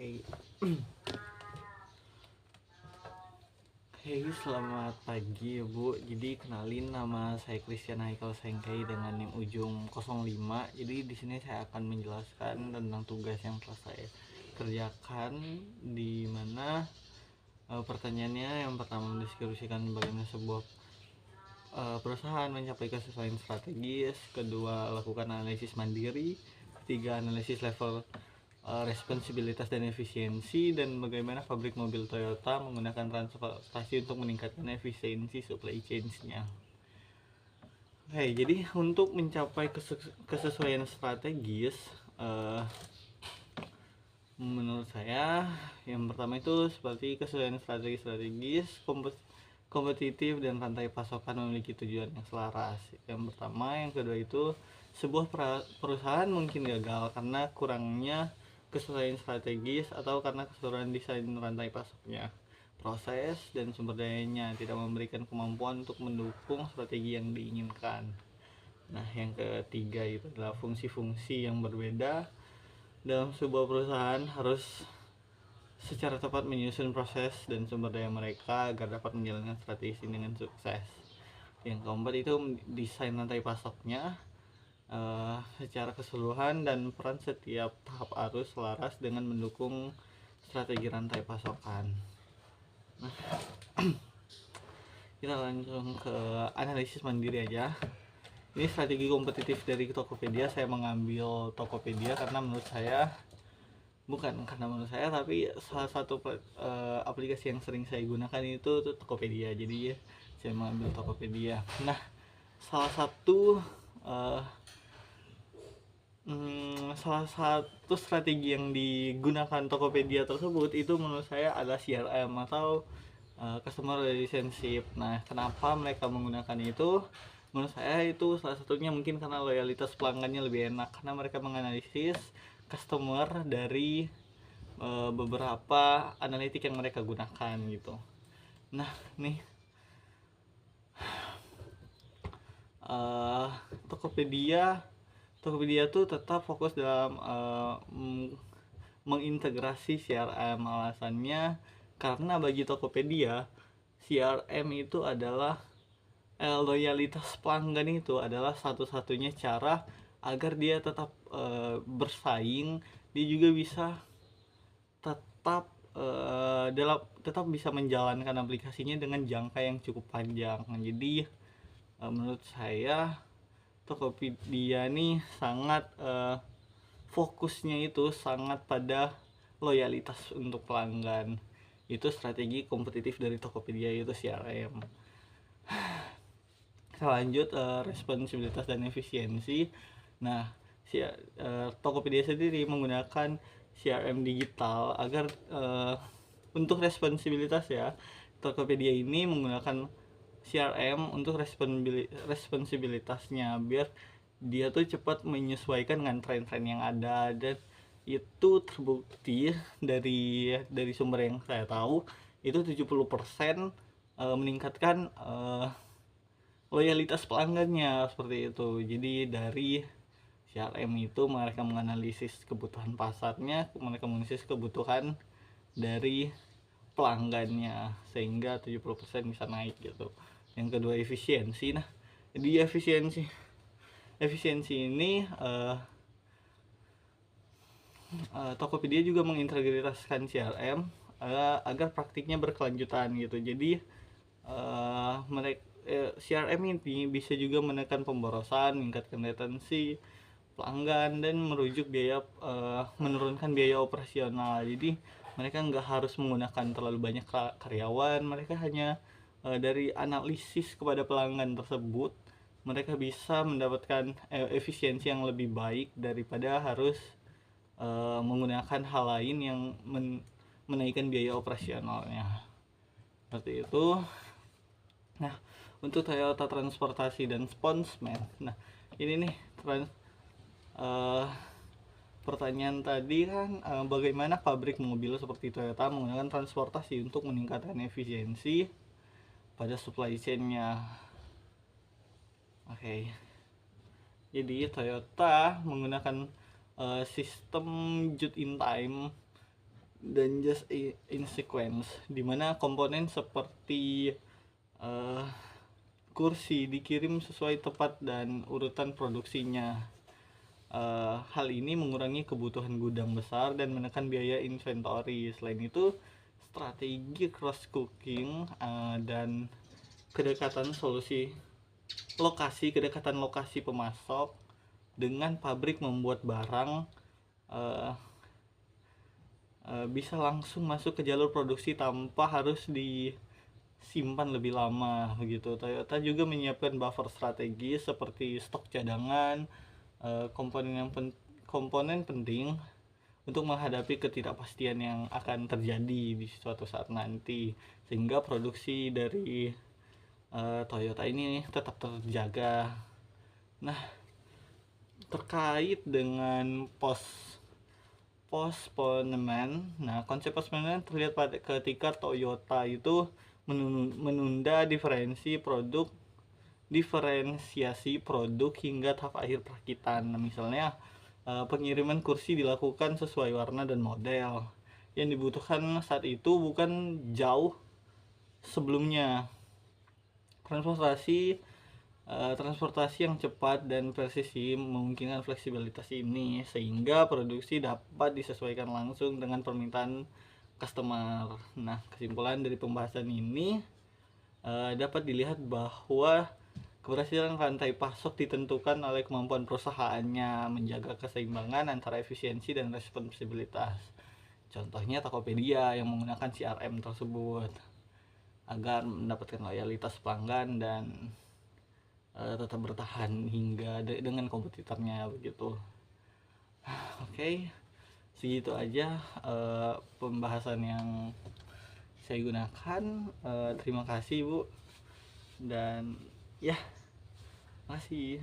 Oke. Oke, selamat pagi ya Bu. Jadi kenalin, nama saya Christian Haikal Sengkei dengan NIM ujung 05. Jadi di sini saya akan menjelaskan tentang tugas yang telah saya kerjakan, di mana pertanyaannya yang pertama mendiskusikan bagaimana sebuah perusahaan mencapai kesesuaian strategis, kedua lakukan analisis mandiri, ketiga analisis level responsibilitas dan efisiensi, dan bagaimana pabrik mobil Toyota menggunakan transportasi untuk meningkatkan efisiensi supply chains-nya. Oke, jadi untuk mencapai kesesuaian strategis, menurut saya yang pertama itu seperti kesesuaian strategis, kompetitif, dan rantai pasokan memiliki tujuan yang selaras. Yang pertama, yang kedua itu sebuah perusahaan mungkin gagal karena kurangnya kesesuaian strategis atau karena keseluruhan desain rantai pasoknya, proses, dan sumber dayanya tidak memberikan kemampuan untuk mendukung strategi yang diinginkan. Nah, yang ketiga itu adalah fungsi-fungsi yang berbeda dalam sebuah perusahaan harus secara tepat menyusun proses dan sumber daya mereka agar dapat menjalankan strategi ini dengan sukses. Yang keempat itu desain rantai pasoknya secara keseluruhan dan peran setiap tahap arus selaras dengan mendukung strategi rantai pasokan. Nah, kita langsung ke analisis mandiri aja. Ini strategi kompetitif dari Tokopedia. Saya mengambil Tokopedia karena menurut saya, bukan karena menurut saya, tapi salah satu aplikasi yang sering saya gunakan itu Tokopedia. Jadi saya mengambil Tokopedia. Nah, salah satu strategi yang digunakan Tokopedia tersebut itu menurut saya adalah CRM atau customer relationship. Nah, kenapa mereka menggunakan itu? Menurut saya itu salah satunya mungkin karena loyalitas pelanggannya lebih enak, karena mereka menganalisis customer dari beberapa analitik yang mereka gunakan gitu. Nah, nih Tokopedia tuh tetap fokus dalam mengintegrasi CRM. Alasannya karena bagi Tokopedia, CRM itu adalah loyalitas pelanggan itu adalah satu-satunya cara agar dia tetap bersaing. Dia juga bisa tetap tetap bisa menjalankan aplikasinya dengan jangka yang cukup panjang. Jadi menurut saya Tokopedia nih sangat fokusnya itu sangat pada loyalitas untuk pelanggan. Itu strategi kompetitif dari Tokopedia, itu CRM. Kita lanjut responsibilitas dan efisiensi. Nah, Tokopedia sendiri menggunakan CRM digital agar untuk responsibilitas ya. Tokopedia ini menggunakan CRM untuk responsibilitasnya biar dia tuh cepat menyesuaikan dengan tren-tren yang ada, dan itu terbukti dari sumber yang saya tahu itu 70% meningkatkan loyalitas pelanggannya seperti itu. Jadi dari CRM itu mereka menganalisis kebutuhan pasarnya, mereka menganalisis kebutuhan dari pelanggannya sehingga 70% bisa naik gitu. Yang kedua efisiensi. Nah, di efisiensi ini Tokopedia juga mengintegrasikan CRM agar praktiknya berkelanjutan gitu. Jadi CRM ini bisa juga menekan pemborosan, meningkatkan retensi pelanggan, dan menurunkan biaya operasional. Jadi mereka nggak harus menggunakan terlalu banyak karyawan. Mereka hanya dari analisis kepada pelanggan tersebut, mereka bisa mendapatkan efisiensi yang lebih baik daripada harus menggunakan hal lain yang menaikkan biaya operasionalnya. Seperti itu. Nah, untuk Toyota Transportasi dan Sponsman. Nah, ini nih pertanyaan tadi kan, bagaimana pabrik mobil seperti Toyota menggunakan transportasi untuk meningkatkan efisiensi pada supply chain-nya. Oke. Jadi Toyota menggunakan sistem just in time dan just in sequence, dimana komponen seperti eh, kursi dikirim sesuai tepat dan urutan produksinya. Hal ini mengurangi kebutuhan gudang besar dan menekan biaya inventory. Selain itu, strategi cross cooking dan kedekatan kedekatan lokasi pemasok dengan pabrik membuat barang uh, bisa langsung masuk ke jalur produksi tanpa harus disimpan lebih lama begitu. Toyota juga menyiapkan buffer strategi seperti stok cadangan, komponen penting untuk menghadapi ketidakpastian yang akan terjadi di suatu saat nanti, sehingga produksi dari Toyota ini tetap terjaga. Nah, terkait dengan postponement, nah konsep postponement terlihat pada ketika Toyota itu menunda diferensiasi produk hingga tahap akhir perakitan. Misalnya pengiriman kursi dilakukan sesuai warna dan model yang dibutuhkan saat itu, bukan jauh sebelumnya. Transportasi yang cepat dan presisi memungkinkan fleksibilitas ini, sehingga produksi dapat disesuaikan langsung dengan permintaan customer. Nah, kesimpulan dari pembahasan ini dapat dilihat bahwa keberhasilan rantai pasok ditentukan oleh kemampuan perusahaannya menjaga keseimbangan antara efisiensi dan responsibilitas. Contohnya Tokopedia yang menggunakan CRM tersebut agar mendapatkan loyalitas pelanggan dan tetap bertahan hingga dengan kompetitornya begitu. Oke, segitu aja pembahasan yang saya gunakan. Terima kasih Bu, dan ya, makasih.